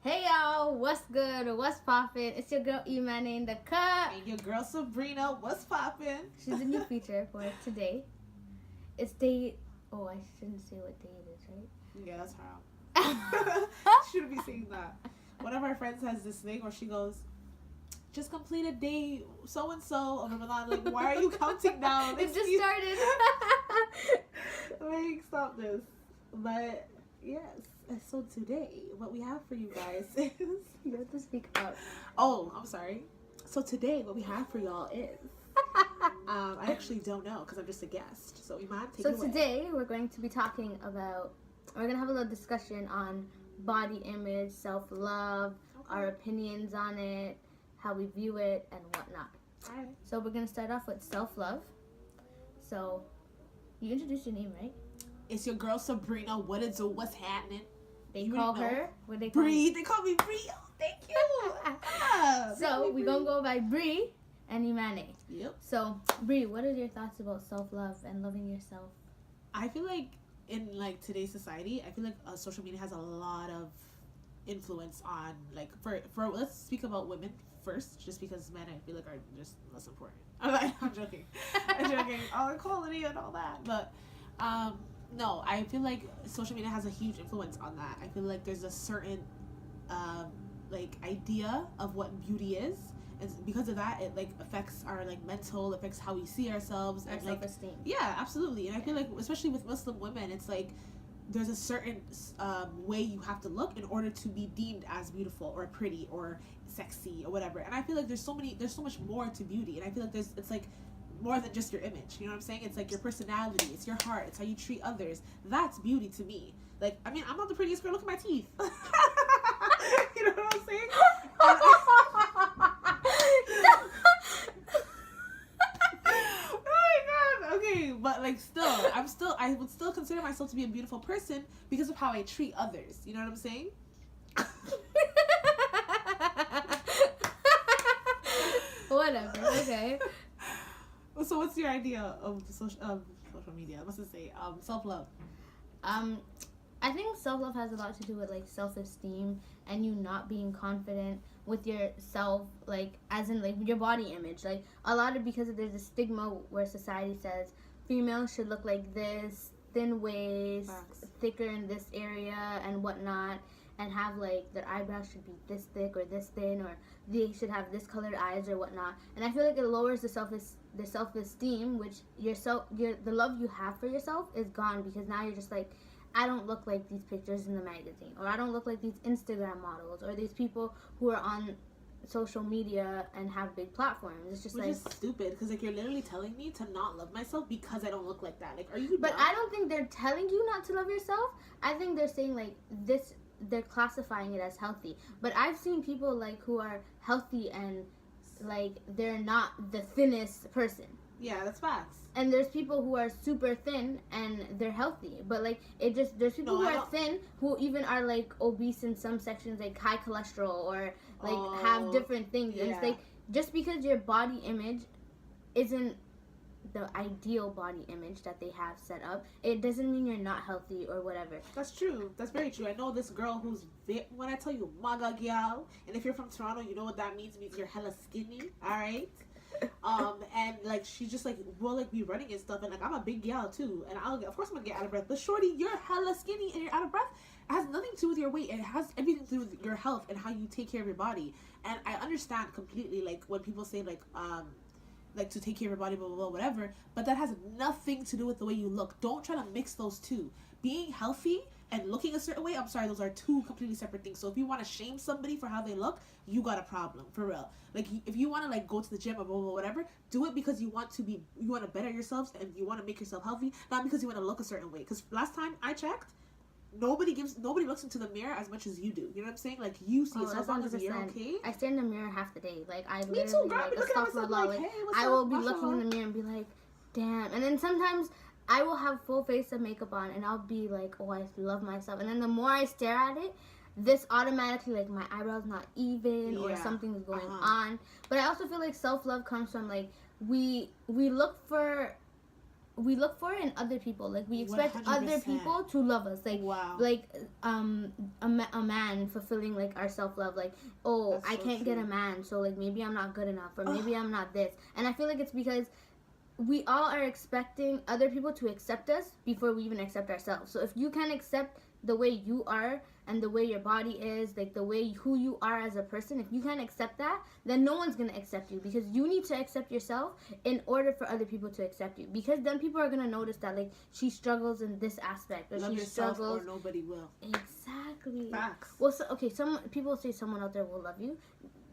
Hey y'all, what's good? What's poppin'? It's your girl Imani in the cut. And your girl Sabrina, what's poppin'? She's a new feature for today. It's day. Oh, I shouldn't say what day it is, right? Yeah, that's haram. Shouldn't be saying that. One of our friends has this thing where she goes, just completed day so and so of Ramadan. Like, why are you counting down? It just started. Like, stop this. But yes. So today, what we have for you guys is... You have to speak up. Oh, I'm sorry. So today, what we have for y'all is... I actually don't know because I'm just a guest. So Iman, take it away. So today, we're going to be talking about... We're going to have a little discussion on body image, self-love, our opinions on it, how we view it, and whatnot. All right. So we're going to start off with self-love. So, you introduced your name, right? It's your girl Sabrina. What is it? What's happening? They call her. What they call Bree. They call me Bree. Oh, thank you. So we're gonna go by Bree and Imani. Yep. So Bree, what are your thoughts about self-love and loving yourself? I feel like in like today's society, I feel like social media has a lot of influence on like for let's speak about women first, just because men I feel like are just less important. I'm joking. I'm joking. All equality and all that, but no, I feel like social media has a huge influence on that. I feel like there's a certain like idea of what beauty is, and because of that, it like affects our like mental, affects how we see ourselves, Our and like self-esteem. yeah, absolutely. And I feel like especially with Muslim women, it's like there's a certain way you have to look in order to be deemed as beautiful or pretty or sexy or whatever. And I feel like there's so much more to beauty, and I feel like it's like more than just your image, you know what I'm saying? It's like your personality, it's your heart, it's how you treat others. That's beauty to me. Like, I mean, I'm not the prettiest girl, look at my teeth. You know what I'm saying? Oh my god, okay, but like I would still consider myself to be a beautiful person because of how I treat others, you know what I'm saying? Whatever. Okay. So what's your idea of social media? What's it say? Self-love. I think self-love has a lot to do with like self-esteem and you not being confident with yourself, like as in like your body image. Like a lot of because there's a stigma where society says females should look like this, thin waist, thicker in this area and whatnot, and have like their eyebrows should be this thick or this thin, or they should have this colored eyes or whatnot. And I feel like it lowers the self-esteem, which the love you have for yourself is gone, because now you're just like, I don't look like these pictures in the magazine, or I don't look like these Instagram models, or these people who are on social media and have big platforms. It's just which like is stupid, because like you're literally telling me to not love myself because I don't look like that. Like, are you? But dumb? I don't think they're telling you not to love yourself. I think they're saying like this. They're classifying it as healthy. But I've seen people like who are healthy and like they're not the thinnest person. Yeah, that's facts. And there's people who are super thin and they're healthy. But like there's people who are thin who even are like obese in some sections, like high cholesterol, or like have different things. Yeah. And it's like just because your body image isn't the ideal body image that they have set up, it doesn't mean you're not healthy or whatever. That's true. That's very true. I know this girl who's when I tell you maga gal, and if you're from Toronto, you know what that means. It means you're hella skinny. All right. And like she just like will like be running and stuff, and like I'm a big gal too, and of course I'm gonna get out of breath. But shorty, you're hella skinny and you're out of breath. It has nothing to do with your weight. It has everything to do with your health and how you take care of your body. And I understand completely like when people say like to take care of your body, blah, blah, blah, whatever. But that has nothing to do with the way you look. Don't try to mix those two. Being healthy and looking a certain way, I'm sorry, those are two completely separate things. So if you want to shame somebody for how they look, you got a problem, for real. Like, if you want to, like, go to the gym or blah, blah, blah, whatever, do it because you want to better yourselves and you want to make yourself healthy, not because you want to look a certain way. Because last time I checked, nobody looks into the mirror as much as you do. You know what I'm saying? Like, you see yourself as long as you're okay. I stare in the mirror half the day. Like, I Me literally too, girl. like Look at myself like, hey, what's I up? will be looking in the mirror and be like, damn. And then sometimes I will have full face of makeup on and I'll be like, oh, I love myself. And then the more I stare at it, this automatically, like, my eyebrows not even or something's going on. But I also feel like self-love comes from, like, we look for we look for it in other people. Like we expect 100%. other people to love us. Like wow. like a man fulfilling like our self-love. Like, oh, That's I so can't true. get a man, so like maybe I'm not good enough, or maybe I'm not this. And I feel like it's because we all are expecting other people to accept us before we even accept ourselves. So if you can accept the way you are and the way your body is, like the way who you are as a person, if you can't accept that, then no one's going to accept you, because you need to accept yourself in order for other people to accept you, because then people are going to notice that like she struggles in this aspect, or Love she yourself struggles, or nobody will. exactly. Facts. Well, so, okay, some people say someone out there will love you.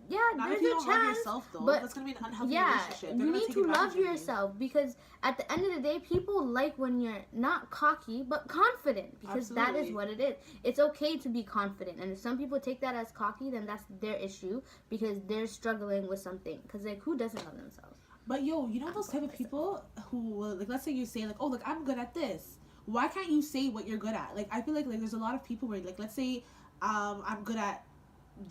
Yeah, Not there's if you a don't chance, love yourself, though. but That's gonna be an unhealthy yeah, relationship. They're you gonna need take to advantage love of you. yourself, because at the end of the day, people like when you're not cocky but confident, because that is Absolutely. what it is. It's okay to be confident, and if some people take that as cocky, then that's their issue, because they're struggling with something. Because like, who doesn't love themselves? But yo, you know those type of people who will, like, let's say you say like, oh, look, I'm good at this. Why can't you say what you're good at? Like, I feel like there's a lot of people where, like, let's say I'm good at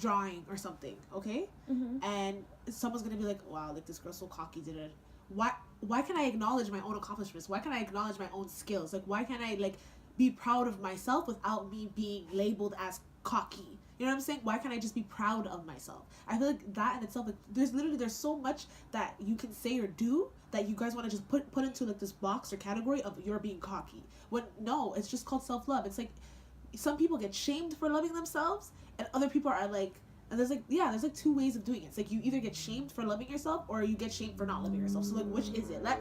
drawing or something, okay? Mm-hmm. And someone's gonna be like, wow, like this girl's so cocky, did it? Why can I acknowledge my own accomplishments? Why can I acknowledge my own skills? Like, why can't I like be proud of myself without me being labeled as cocky? You know what I'm saying? Why can't I just be proud of myself? I feel like that in itself, like there's so much that you can say or do that you guys want to just put into like this box or category of you're being cocky. When no, it's just called self-love. It's like some people get shamed for loving themselves, and other people are like, and there's like two ways of doing it. It's like you either get shamed for loving yourself or you get shamed for not loving yourself. So like, which is it? Like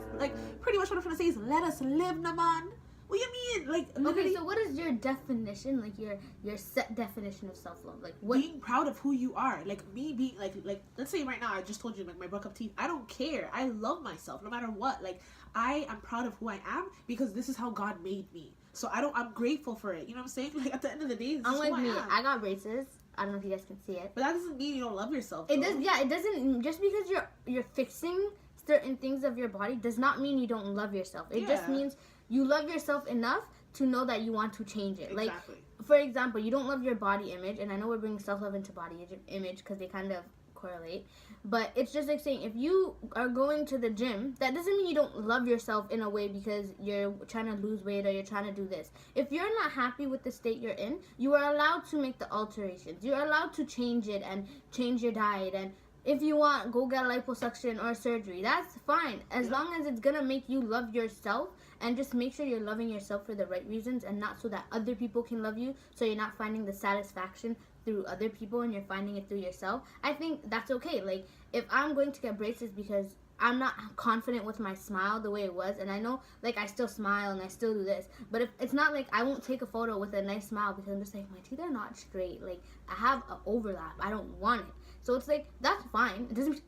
pretty much what I'm trying to say is let us live, Naman. What do you mean? Like, literally, Okay, so what is your definition, like your set definition of self-love? Like, what? being proud of who you are. Like me being like let's say right now I just told you like my broke up teeth. I don't care. I love myself no matter what. Like I am proud of who I am because this is how God made me. So I'm grateful for it. You know what I'm saying? Like at the end of the day, this is Unlike who me, I am. I got braces. I don't know if you guys can see it. But that doesn't mean you don't love yourself. It though. does. Yeah, it doesn't. Just because you're fixing certain things of your body does not mean you don't love yourself. It just Yeah. means you love yourself enough to know that you want to change it. Exactly. Like, for example, you don't love your body image, and I know we're bringing self-love into body image because they kind of correlate, but it's just like saying if you are going to the gym, that doesn't mean you don't love yourself in a way because you're trying to lose weight or you're trying to do this. If you're not happy with the state you're in, you are allowed to make the alterations. You're allowed to change it and change your diet, and if you want, go get liposuction or surgery. That's fine, as long as it's gonna make you love yourself. And just make sure you're loving yourself for the right reasons and not so that other people can love you, so you're not finding the satisfaction through other people and you're finding it through yourself. I think that's okay. Like, if I'm going to get braces because I'm not confident with my smile the way it was, and I know, like, I still smile and I still do this, but if it's not like I won't take a photo with a nice smile because I'm just like, my teeth are not straight. Like, I have an overlap. I don't want it. So it's like, that's fine. It doesn't...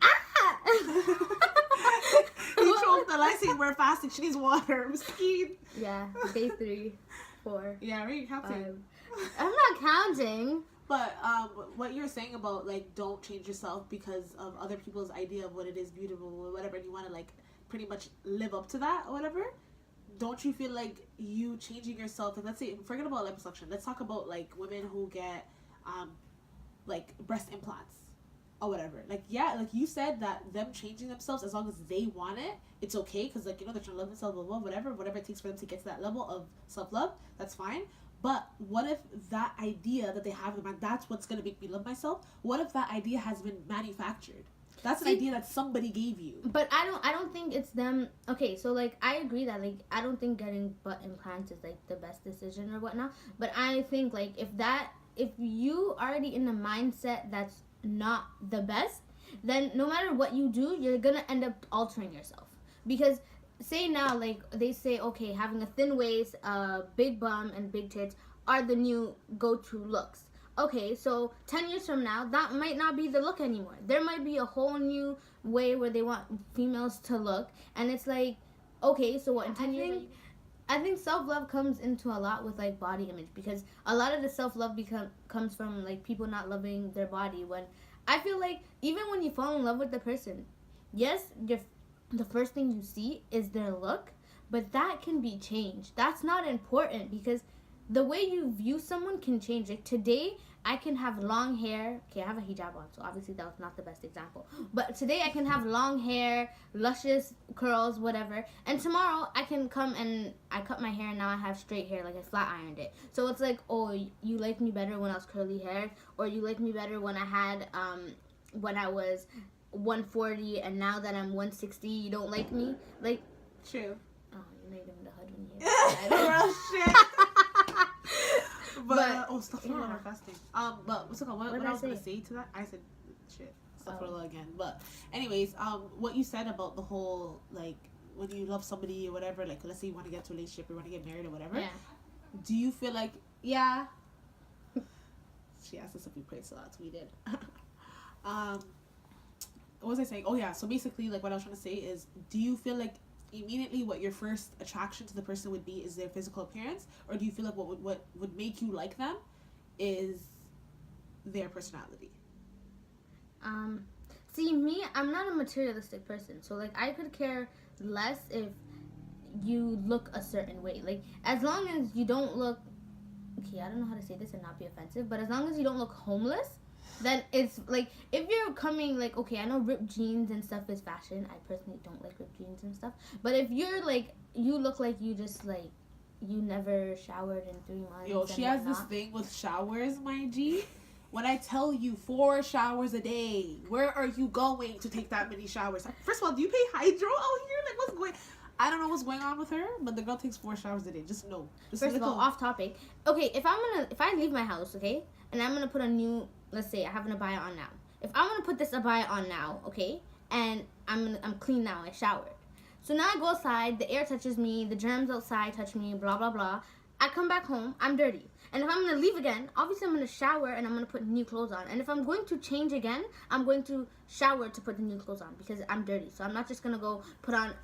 Ah! You choked the lightsaber fasting. She needs water. Mesquite. Yeah, day 3, 4, Yeah, right. You have to. 5. I'm not counting. But what you're saying about like don't change yourself because of other people's idea of what it is beautiful or whatever, and you want to like pretty much live up to that or whatever. Don't you feel like you changing yourself? And let's say, forget about liposuction. Let's talk about like women who get like breast implants or whatever. Like, yeah, like you said that them changing themselves, as long as they want it, it's okay, because like, you know, they're trying to love themselves, blah, blah, whatever it takes for them to get to that level of self-love, that's fine. But what if that idea that they have in mind, that's what's going to make me love myself? What if that idea has been manufactured? That's an idea that somebody gave you. But I don't think it's them. Okay, so like I agree that like I don't think getting butt implants is like the best decision or whatnot. But I think like if you already in the mindset that's not the best, then no matter what you do, you're gonna end up altering yourself. Because say now, like they say, okay, having a thin waist, big bum, and big tits are the new go-to looks. Okay, so 10 years from now, that might not be the look anymore. There might be a whole new way where they want females to look, and it's like, okay, so what, in 10 years? I think self-love comes into a lot with, like, body image, because a lot of the self-love comes from, like, people not loving their body. When I feel like even when you fall in love with the person, yes, the first thing you see is their look, but that can be changed. That's not important, because the way you view someone can change. Like today, I can have long hair. Okay, I have a hijab on, so obviously that was not the best example. But today I can have long hair, luscious curls, whatever. And tomorrow I can come and I cut my hair and now I have straight hair, like I flat ironed it. So it's like, oh, you like me better when I was curly haired, or you like me better when I had when I was 140 and now that I'm 160, you don't like me. Like, true. Oh, you made him the HUD when you Real shit. But stuff for our fasting. But what's it called? What I was gonna say to that? I said shit. Stuff for again. But anyways, what you said about the whole like when you love somebody or whatever, like let's say you want to get to a relationship or want to get married or whatever. Yeah. Do you feel like she asked us if we prayed, so that's what we did. What was I saying? Oh yeah, so basically like what I was trying to say is, do you feel like immediately what your first attraction to the person would be is their physical appearance, or do you feel like what would make you like them is their personality? See, me, I'm not a materialistic person, so like I could care less if you look a certain way. Like as long as you don't look, okay, I don't know how to say this and not be offensive, but as long as you don't look homeless, then it's like, if you're coming like, okay, I know ripped jeans and stuff is fashion. I personally don't like ripped jeans and stuff. But if you're like, you look like you just like, you never showered in 3 months. Yo, she has this thing with showers, my G. When I tell you 4 showers a day, where are you going to take that many showers? First of all, do you pay hydro out here? Like, what's going? I don't know what's going on with her, but the girl takes 4 showers a day. Just know. First of all, off topic. Okay, if I leave my house, okay, and I'm gonna put a new, let's say I have an abaya on now. If I'm gonna put this abaya on now, okay, and I'm clean now, I showered. So now I go outside, the air touches me, the germs outside touch me, blah blah blah. I come back home, I'm dirty. And if I'm gonna leave again, obviously I'm gonna shower and I'm gonna put new clothes on. And if I'm going to change again, I'm going to shower to put the new clothes on because I'm dirty. So I'm not just gonna go put on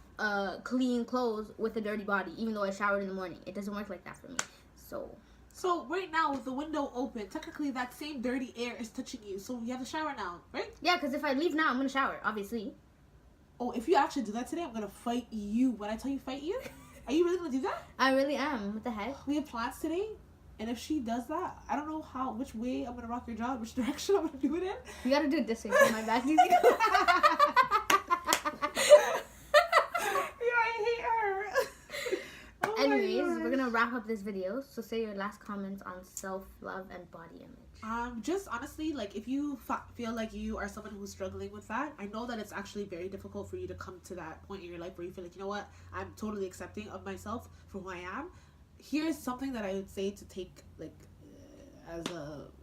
clean clothes with a dirty body, even though I showered in the morning. It doesn't work like that for me. So right now with the window open, technically that same dirty air is touching you. So you have to shower now, right? Yeah, because if I leave now, I'm gonna shower, obviously. Oh, if you actually do that today, I'm gonna fight you. When I tell you fight you, are you really gonna do that? I really am. What the heck? We have plans today, and if she does that, I don't know which way I'm gonna rock your jaw, which direction I'm gonna do it in. You gotta do it this way, so my back easy. Anyways, we're gonna wrap up this video. So say your last comments on self-love and body image. Just honestly, like if you feel like you are someone who's struggling with that, I know that it's actually very difficult for you to come to that point in your life where you feel like, you know what, I'm totally accepting of myself for who I am. Here's something that I would say to take like as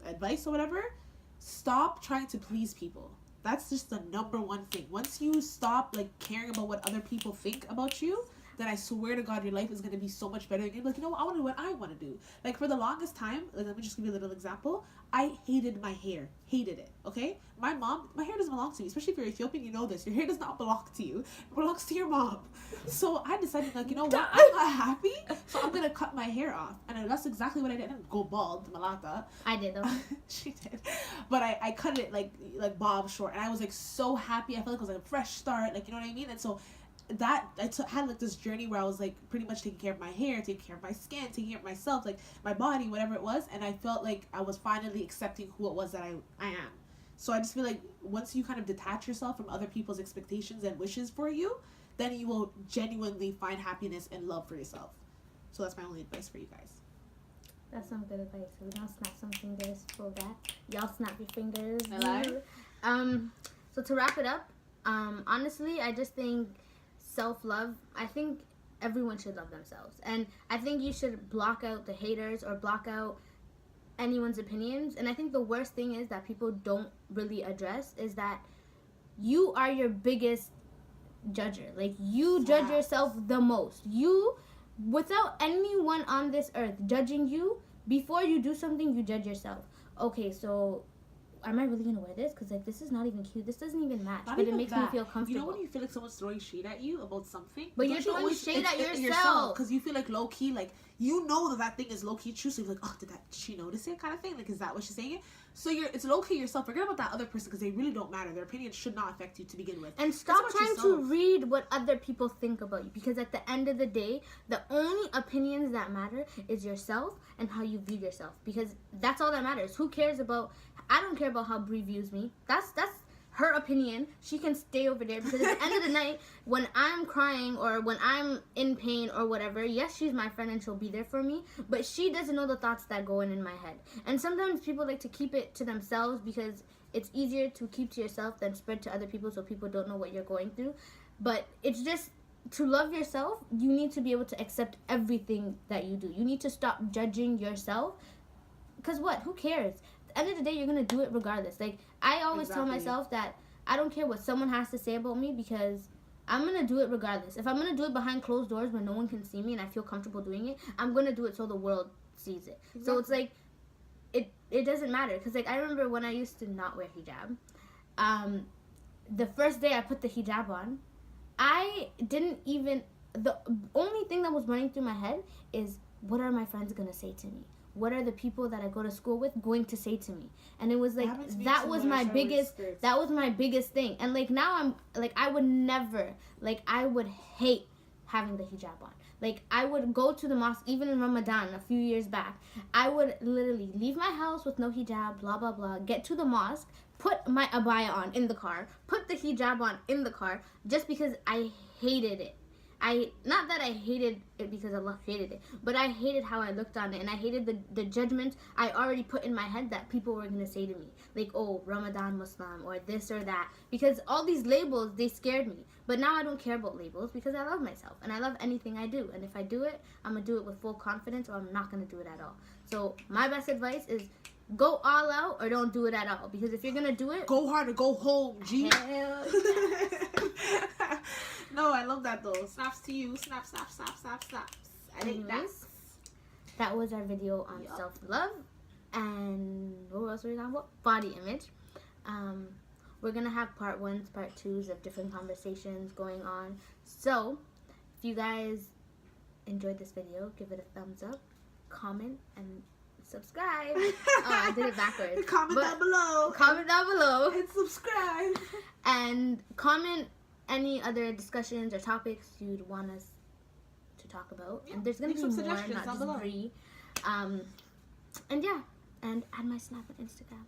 advice or whatever. Stop trying to please people. That's just the number one thing. Once you stop like caring about what other people think about you, then I swear to God, your life is going to be so much better. You're like, you know what, I want to do what I want to do. Like, for the longest time, like, let me just give you a little example. I hated my hair. Hated it, okay? My hair doesn't belong to me. Especially if you're Ethiopian, you know this. Your hair does not belong to you. It belongs to your mom. So I decided, like, you know what, I'm not happy, so I'm going to cut my hair off. And that's exactly what I did. I didn't go bald, malata. I did, though. She did. But I cut it, like bob short. And I was, like, so happy. I felt like it was, like, a fresh start. Like, you know what I mean? And so that had like this journey where I was like pretty much taking care of my hair, taking care of my skin, taking care of myself, like my body, whatever it was, and I felt like I was finally accepting who it was that I am. So I just feel like once you kind of detach yourself from other people's expectations and wishes for you, then you will genuinely find happiness and love for yourself. So that's my only advice for you guys. That's some good advice. So we don't snap some fingers for that. Y'all snap your fingers. So to wrap it up, honestly, I just think self-love, I think everyone should love themselves, and I think you should block out the haters or block out anyone's opinions. And I think the worst thing is that people don't really address is that you are your biggest judger. Like, you judge yourself the most. You, without anyone on this earth judging you, before you do something, you judge yourself. Okay, so am I really gonna wear this? Because like, this is not even cute. This doesn't even match. But it makes me feel comfortable. You know when you feel like someone's throwing shade at you about something, but you're throwing shade at yourself because you feel like low key, like you know that thing is low-key true, so you're like, oh, did she notice it, kind of thing, like, is that what she's saying it? So it's low-key yourself. Forget about that other person, because they really don't matter. Their opinion should not affect you to begin with. And stop trying to read what other people think about you, because at the end of the day, the only opinions that matter is yourself and how you view yourself, because that's all that matters. Who cares about, I don't care about how Brie views me. That's her opinion. She can stay over there, because at the end of the night, when I'm crying or when I'm in pain or whatever, yes, she's my friend and she'll be there for me, but she doesn't know the thoughts that go in my head. And sometimes people like to keep it to themselves, because it's easier to keep to yourself than spread to other people, so people don't know what you're going through. But it's just, to love yourself, you need to be able to accept everything that you do. You need to stop judging yourself, because what? Who cares? At the end of the day, you're going to do it regardless. Like, I always tell myself that I don't care what someone has to say about me, because I'm going to do it regardless. If I'm going to do it behind closed doors where no one can see me and I feel comfortable doing it, I'm going to do it so the world sees it. Exactly. So it's like, it doesn't matter. Because, like, I remember when I used to not wear hijab, the first day I put the hijab on, I didn't even, the only thing that was running through my head is, what are my friends going to say to me? What are the people that I go to school with going to say to me? And it was like, that was my biggest thing. And like, now I'm like, I would never, like, I would hate having the hijab on. Like, I would go to the mosque, even in Ramadan a few years back. I would literally leave my house with no hijab, blah, blah, blah, get to the mosque, put my abaya on in the car, put the hijab on in the car, just because I hated it. Not that I hated it because Allah hated it, but I hated how I looked on it, and I hated the judgments I already put in my head that people were going to say to me. Like, oh, Ramadan Muslim, or this or that. Because all these labels, they scared me. But now I don't care about labels, because I love myself, and I love anything I do. And if I do it, I'm going to do it with full confidence, or I'm not going to do it at all. So my best advice is, go all out or don't do it at all. Because if you're going to do it, go hard or go home, G. Hell yes. No, I love that though. Snaps to you. Snap, snap, snap, snap, snaps. I think that's... That was our video on self-love. And what else were we talking about? Body image. We're going to have part 1s, part 2s of different conversations going on. So, if you guys enjoyed this video, give it a thumbs up, comment, and subscribe. Oh, I did it backwards. Comment down below. Comment down below. And subscribe. And comment any other discussions or topics you'd want us to talk about. Yeah. And there's going to be more, not just Brie. And yeah, and add my Snap and Instagram.